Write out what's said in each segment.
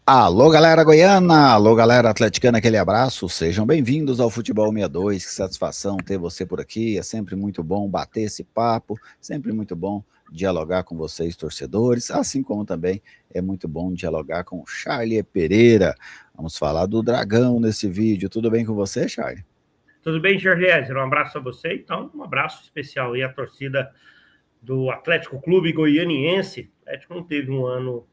Alô, galera goiana, alô, galera atleticana, aquele abraço, sejam bem-vindos ao Futebol 62, que satisfação ter você por aqui, é sempre muito bom bater esse papo, sempre muito bom dialogar com vocês, torcedores, assim como também é muito bom dialogar com o Charlie Pereira. Vamos falar do Dragão nesse vídeo, tudo bem com você, Charlie? Tudo bem, Gerliezer? Um abraço a você. Então, um abraço especial aí à torcida do Atlético Clube Goianiense. O Atlético não teve um ano...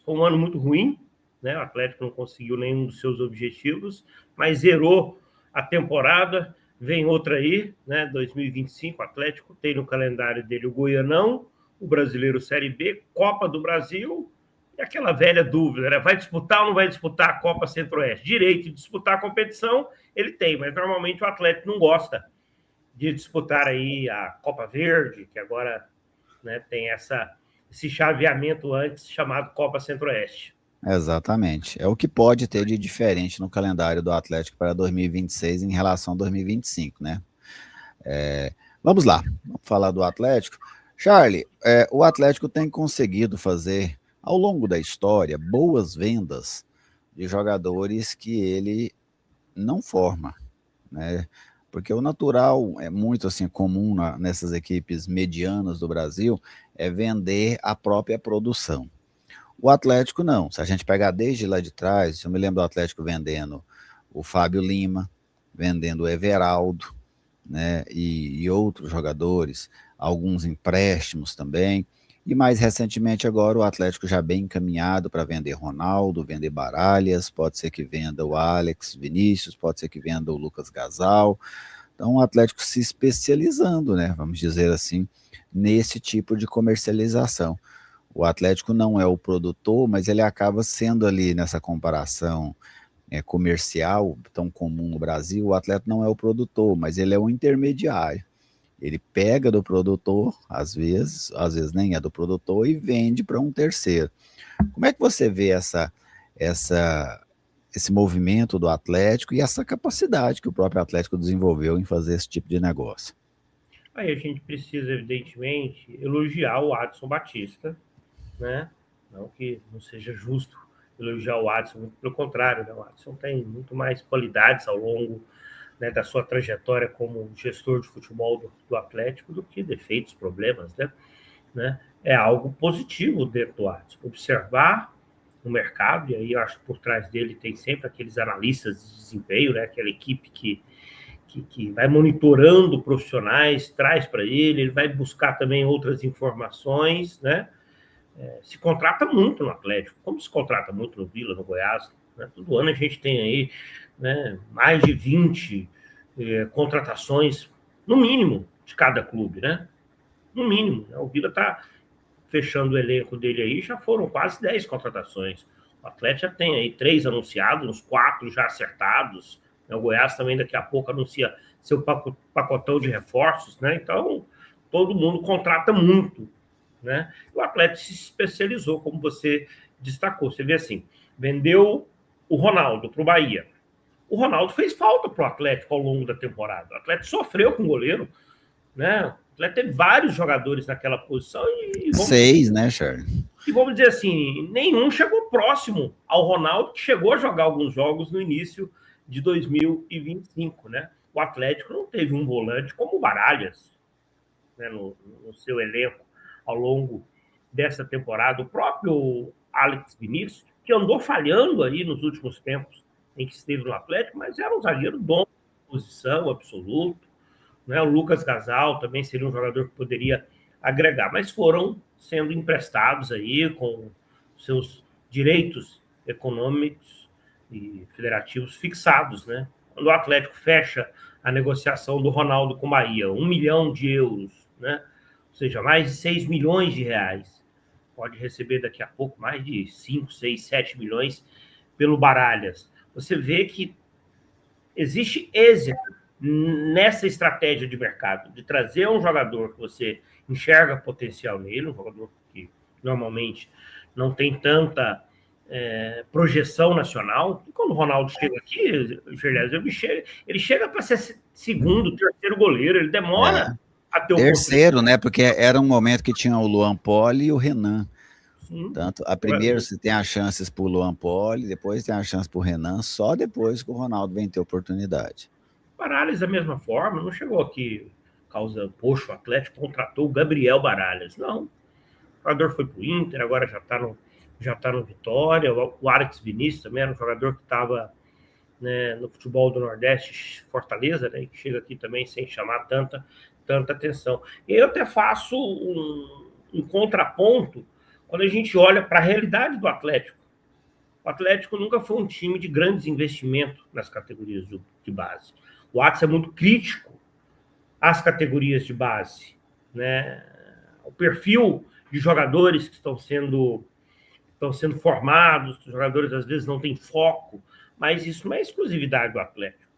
Foi um ano muito ruim, né? O Atlético não conseguiu nenhum dos seus objetivos, mas zerou a temporada. Vem outra aí, né? 2025, o Atlético tem no calendário dele o Goianão, o Brasileiro Série B, Copa do Brasil e aquela velha dúvida, né? Vai disputar ou não vai disputar a Copa Centro-Oeste? Direito de disputar a competição ele tem, mas normalmente o Atlético não gosta de disputar aí a Copa Verde, que agora, né, tem esse chaveamento antes chamado Copa Centro-Oeste. Exatamente, é o que pode ter de diferente no calendário do Atlético para 2026 em relação a 2025, né? Vamos lá, vamos falar do Atlético. Charlie, o Atlético tem conseguido fazer, ao longo da história, boas vendas de jogadores que ele não forma, né? Porque o natural é muito assim comum nessas equipes medianas do Brasil é vender a própria produção. O Atlético não. Se a gente pegar desde lá de trás, eu me lembro do Atlético vendendo o Fábio Lima, vendendo o Everaldo, né, e outros jogadores, alguns empréstimos também. E mais recentemente agora o Atlético já bem encaminhado para vender Ronaldo, vender Baralhas, pode ser que venda o Alex Vinícius, pode ser que venda o Lucas Gasal. Então o Atlético se especializando, né, vamos dizer assim, nesse tipo de comercialização. O Atlético não é o produtor, mas ele acaba sendo ali nessa comparação comercial tão comum no Brasil. O atleta não é o produtor, mas ele é o intermediário. Ele pega do produtor, às vezes nem é do produtor, e vende para um terceiro. Como é que você vê esse movimento do Atlético e essa capacidade que o próprio Atlético desenvolveu em fazer esse tipo de negócio? Aí a gente precisa, evidentemente, elogiar o Adson Batista, né? Não que não seja justo elogiar o Adson, muito pelo contrário, né? O Adson tem muito mais qualidades ao longo, né, da sua trajetória como gestor de futebol do Atlético do que defeitos, problemas, né? É algo positivo dentro do Adson. Observar o mercado, e aí eu acho que por trás dele tem sempre aqueles analistas de desempenho, né? Aquela equipe que vai monitorando profissionais, traz para ele vai buscar também outras informações, né? Se contrata muito no Atlético, como se contrata muito no Vila, no Goiás, né? Todo ano a gente tem aí, né, mais de 20 contratações, no mínimo, de cada clube, né? No mínimo, né? O Vila está fechando o elenco dele aí, já foram quase 10 contratações. O Atlético já tem aí 3 anunciados, uns 4 já acertados, né? O Goiás também daqui a pouco anuncia seu pacotão de reforços, né? Então, todo mundo contrata muito, né? O Atlético se especializou, como você destacou. Você vê assim, vendeu o Ronaldo para o Bahia. O Ronaldo fez falta para o Atlético ao longo da temporada. O Atlético sofreu com o goleiro, né? O Atlético teve vários jogadores naquela posição e Né, Charlie? E vamos dizer assim, nenhum chegou próximo ao Ronaldo, que chegou a jogar alguns jogos no início de 2025, né? O Atlético não teve um volante como o Baralhas, né, no seu elenco ao longo dessa temporada. O próprio Alex Vinícius, que andou falhando aí nos últimos tempos em que esteve no Atlético, mas era um zagueiro dono de posição absoluto, né? O Lucas Gasal também seria um jogador que poderia agregar, mas foram sendo emprestados aí com seus direitos econômicos e federativos fixados, né? Quando o Atlético fecha a negociação do Ronaldo com o Bahia, 1 milhão de euros, né? Ou seja, mais de 6 milhões de reais. Pode receber daqui a pouco mais de 5, 6, 7 milhões pelo Baralhas. Você vê que existe êxito nessa estratégia de mercado, de trazer um jogador que você enxerga potencial nele, um jogador que normalmente não tem tanta projeção nacional. E quando o Ronaldo chega aqui, ele chega para ser segundo, terceiro goleiro, ele demora a ter terceiro, né? Porque era um momento que tinha o Luan Poli e o Renan. Sim. Tanto a primeira você tem as chances para o Luan Poli, depois tem a chance para o Renan, só depois que o Ronaldo vem ter oportunidade. Baralhas, da mesma forma, não chegou aqui causando, poxa, o Atlético contratou o Gabriel Baralhas. Não. O jogador foi para o Inter, agora já tá no Vitória. O Alex Vinícius também era um jogador que estava, né, no futebol do Nordeste, Fortaleza, né, que chega aqui também sem chamar tanta atenção. E eu até faço um contraponto quando a gente olha para a realidade do Atlético. O Atlético nunca foi um time de grandes investimentos nas categorias de base. O Atlético é muito crítico às categorias de base, né? O perfil de jogadores que estão sendo formados, os jogadores às vezes não têm foco, mas isso não é exclusividade do Atlético.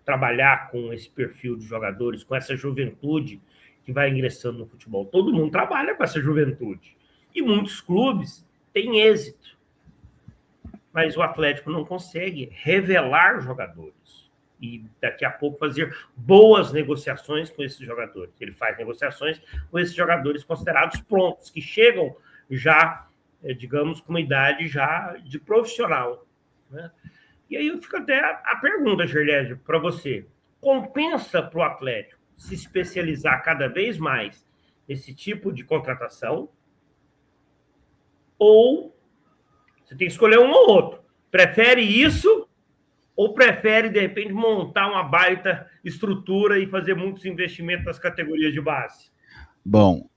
Trabalhar com esse perfil de jogadores, com essa juventude que vai ingressando no futebol. Todo mundo trabalha com essa juventude. E muitos clubes têm êxito. Mas o Atlético não consegue revelar jogadores e daqui a pouco fazer boas negociações com esses jogadores. Ele faz negociações com esses jogadores considerados prontos, que chegam já, digamos, com uma idade já de profissional, né? E aí fica até a pergunta, Gerlésio, para você. Compensa para o Atlético se especializar cada vez mais nesse tipo de contratação? Ou você tem que escolher um ou outro? Prefere isso ou prefere, de repente, montar uma baita estrutura e fazer muitos investimentos nas categorias de base? Bom,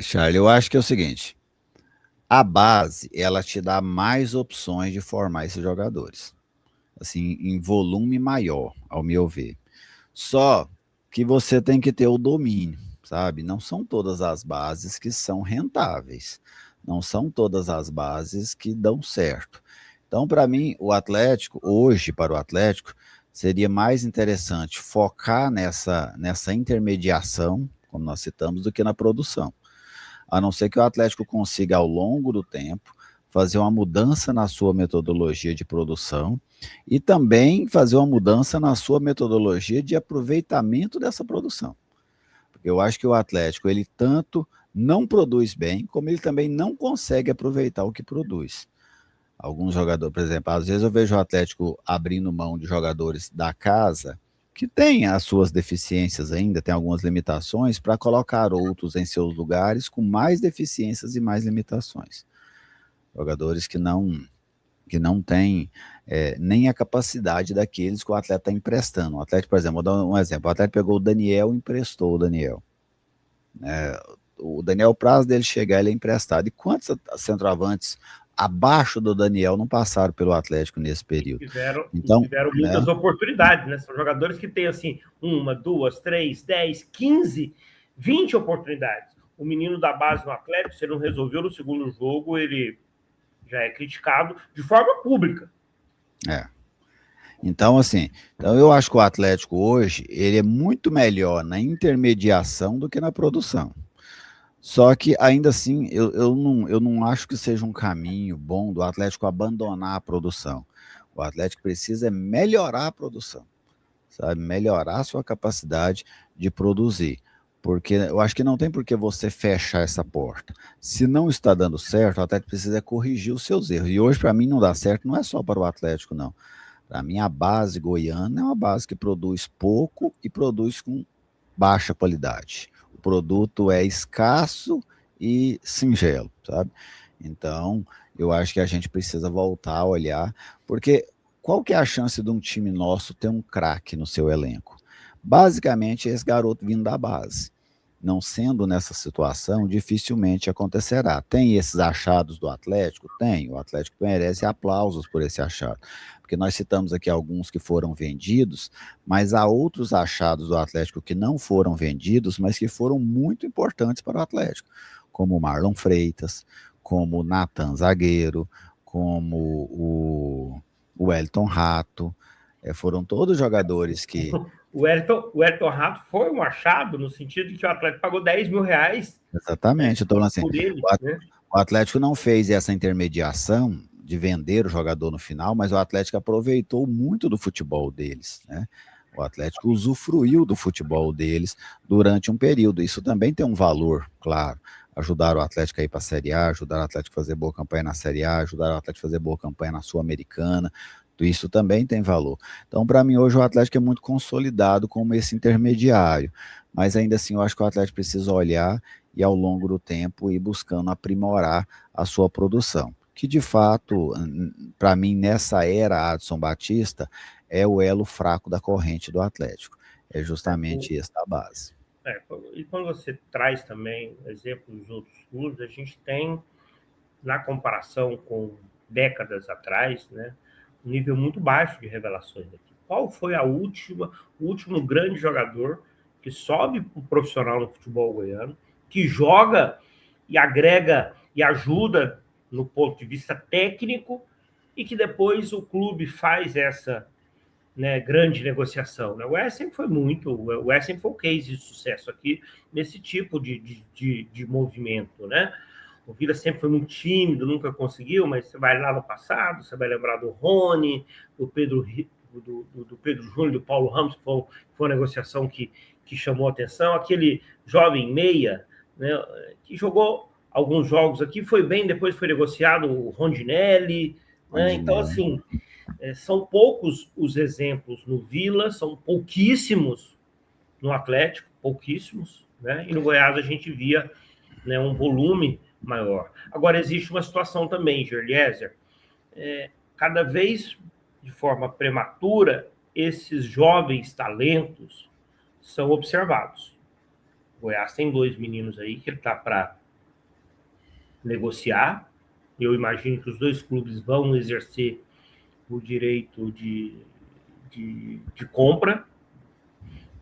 Charlie, eu acho que é o seguinte, a base, ela te dá mais opções de formar esses jogadores, assim, em volume maior, ao meu ver. Só que você tem que ter o domínio, sabe? Não são todas as bases que são rentáveis, não são todas as bases que dão certo. Então, para mim, o Atlético, hoje, para o Atlético, seria mais interessante focar nessa intermediação, como nós citamos, do que na produção. A não ser que o Atlético consiga, ao longo do tempo, fazer uma mudança na sua metodologia de produção e também fazer uma mudança na sua metodologia de aproveitamento dessa produção. Porque eu acho que o Atlético, ele tanto não produz bem, como ele também não consegue aproveitar o que produz. Alguns jogadores, por exemplo, às vezes eu vejo o Atlético abrindo mão de jogadores da casa que têm as suas deficiências ainda, tem algumas limitações, para colocar outros em seus lugares com mais deficiências e mais limitações. Jogadores que não têm nem a capacidade daqueles que o atleta está emprestando. O Atlético, por exemplo, vou dar um exemplo, o Atlético pegou o Daniel e emprestou o Daniel. O Daniel, o prazo dele chegar, ele é emprestado. E quantos centroavantes abaixo do Daniel não passaram pelo Atlético nesse período? Então, tiveram muitas oportunidades, né? São jogadores que têm, assim, 1, 2, 3, 10, 15, 20 oportunidades. O menino da base no Atlético, se ele não resolveu no segundo jogo, ele já é criticado de forma pública. Então, assim, eu acho que o Atlético hoje, ele é muito melhor na intermediação do que na produção. Só que, ainda assim, eu não acho que seja um caminho bom do Atlético abandonar a produção. O Atlético precisa melhorar a produção, sabe? Melhorar a sua capacidade de produzir. Porque eu acho que não tem por que você fechar essa porta. Se não está dando certo, o Atlético precisa corrigir os seus erros. E hoje, para mim, não dá certo, não é só para o Atlético, não. Para mim, a base goiana é uma base que produz pouco e produz com baixa qualidade. O produto é escasso e singelo, sabe? Então, eu acho que a gente precisa voltar a olhar, porque qual que é a chance de um time nosso ter um craque no seu elenco? Basicamente, esse garoto vindo da base. Não sendo nessa situação, dificilmente acontecerá. Tem esses achados do Atlético? Tem. O Atlético merece aplausos por esse achado. Porque nós citamos aqui alguns que foram vendidos, mas há outros achados do Atlético que não foram vendidos, mas que foram muito importantes para o Atlético. Como o Marlon Freitas, como o Nathan Zagueiro, como o Wellington Rato. Foram todos jogadores que... O Wellington Rato foi um achado, no sentido de que o Atlético pagou 10 mil reais. Exatamente. Então, assim, por ele, né? O Atlético não fez essa intermediação de vender o jogador no final, mas o Atlético aproveitou muito do futebol deles, né? O Atlético usufruiu do futebol deles durante um período. Isso também tem um valor, claro. ajudaram o Atlético a ir para a Série A, ajudaram o Atlético a fazer boa campanha na Série A, ajudaram o Atlético a fazer boa campanha na Sul-Americana. Isso também tem valor. Então, para mim, hoje o Atlético é muito consolidado como esse intermediário, mas ainda assim eu acho que o Atlético precisa olhar e ao longo do tempo ir buscando aprimorar a sua produção, que de fato, para mim, nessa era Adson Batista, é o elo fraco da corrente do Atlético, é justamente essa a base. E quando você traz também exemplo dos outros clubes, a gente tem, na comparação com décadas atrás, né, um nível muito baixo de revelações aqui. Qual foi o último grande jogador que sobe para o profissional no futebol goiano, que joga e agrega e ajuda no ponto de vista técnico e que depois o clube faz essa, né, grande negociação? O Essen foi o Essen foi o case de sucesso aqui nesse tipo de movimento, né? O Vila sempre foi muito tímido, nunca conseguiu, mas você vai lá no passado, você vai lembrar do Rony, do Pedro Júnior, do Paulo Ramos, que foi uma negociação que chamou a atenção. Aquele jovem meia, né, que jogou alguns jogos aqui, foi bem, depois foi negociado o Rondinelli. Né? Então, assim, são poucos os exemplos no Vila, são pouquíssimos no Atlético, pouquíssimos, né? E no Goiás a gente via, né, um volume maior. Agora, existe uma situação também, Gerlieser, cada vez de forma prematura, esses jovens talentos são observados. O Goiás tem 2 meninos aí que ele está para negociar. Eu imagino que os 2 clubes vão exercer o direito de compra,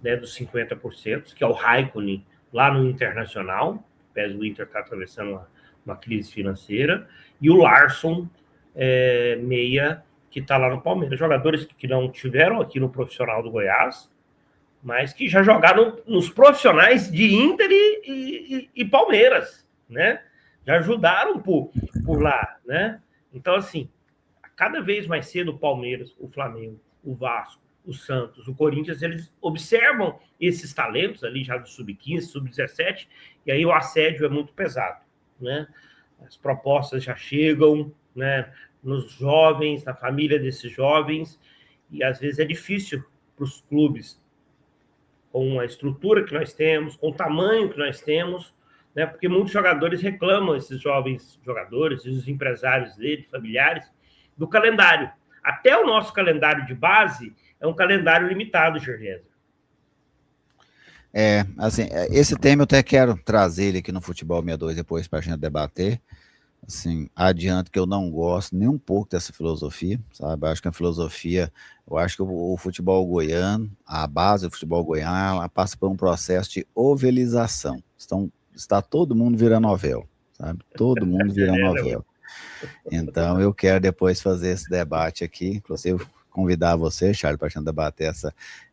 né, dos 50%, que é o Raikkonen lá no Internacional, pese o Inter está atravessando uma crise financeira, e o Larsson, meia, que está lá no Palmeiras. Jogadores que não tiveram aqui no profissional do Goiás, mas que já jogaram nos profissionais de Inter e Palmeiras, né? Já ajudaram por lá, né? Então, assim, cada vez mais cedo o Palmeiras, o Flamengo, o Vasco, o Santos, o Corinthians, eles observam esses talentos ali já do sub-15, sub-17, e aí o assédio é muito pesado, né? As propostas já chegam, né, nos jovens, na família desses jovens, e às vezes é difícil para os clubes, com a estrutura que nós temos, com o tamanho que nós temos, né, porque muitos jogadores reclamam, esses jovens jogadores, e os empresários deles, familiares, do calendário. Até o nosso calendário de base é um calendário limitado, Gerlieser. Assim, esse tema eu até quero trazer ele aqui no Futebol 62 depois para a gente debater. Assim, adianto que eu não gosto nem um pouco dessa filosofia, sabe? Acho que eu acho que o futebol goiano, a base do futebol goiano, ela passa por um processo de ovelização. Está todo mundo vira novel, sabe? Todo mundo vira novel. Então, eu quero depois fazer esse debate aqui, inclusive convidar você, Charles, para a gente debater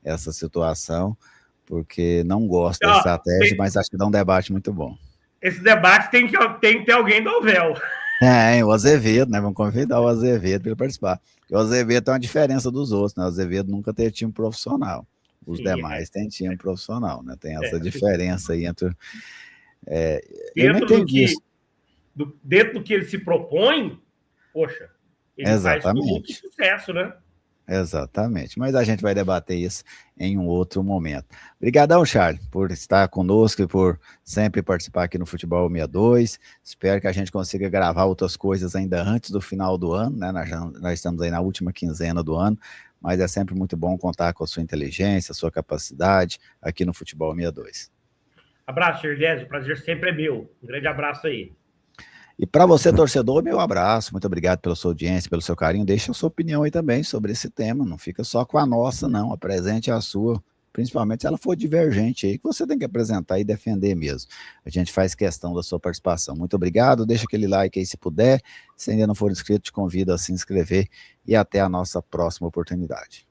essa situação, porque não gosto da estratégia, mas acho que dá um debate muito bom. Esse debate tem que ter alguém do Novel. O Azevedo, né? Vamos convidar o Azevedo para ele participar. Porque o Azevedo tem uma diferença dos outros, né? O Azevedo nunca teve time profissional. Os demais têm time profissional, né? Tem essa diferença aí entre... eu não entendi isso. Dentro do que ele se propõe, poxa, ele faz com muito sucesso, né? Exatamente, mas a gente vai debater isso em um outro momento. Obrigadão, Charles, por estar conosco e por sempre participar aqui no Futebol 62. Espero que a gente consiga gravar outras coisas ainda antes do final do ano, né? Nós estamos aí na última quinzena do ano, mas é sempre muito bom contar com a sua inteligência, a sua capacidade aqui no Futebol 62. Abraço, Gerlieser, o prazer sempre é meu. Um grande abraço aí. E para você, torcedor, meu abraço, muito obrigado pela sua audiência, pelo seu carinho, deixa a sua opinião aí também sobre esse tema, não fica só com a nossa, não, apresente a sua, principalmente se ela for divergente aí, que você tem que apresentar e defender mesmo. A gente faz questão da sua participação. Muito obrigado, deixa aquele like aí se puder, se ainda não for inscrito, te convido a se inscrever e até a nossa próxima oportunidade.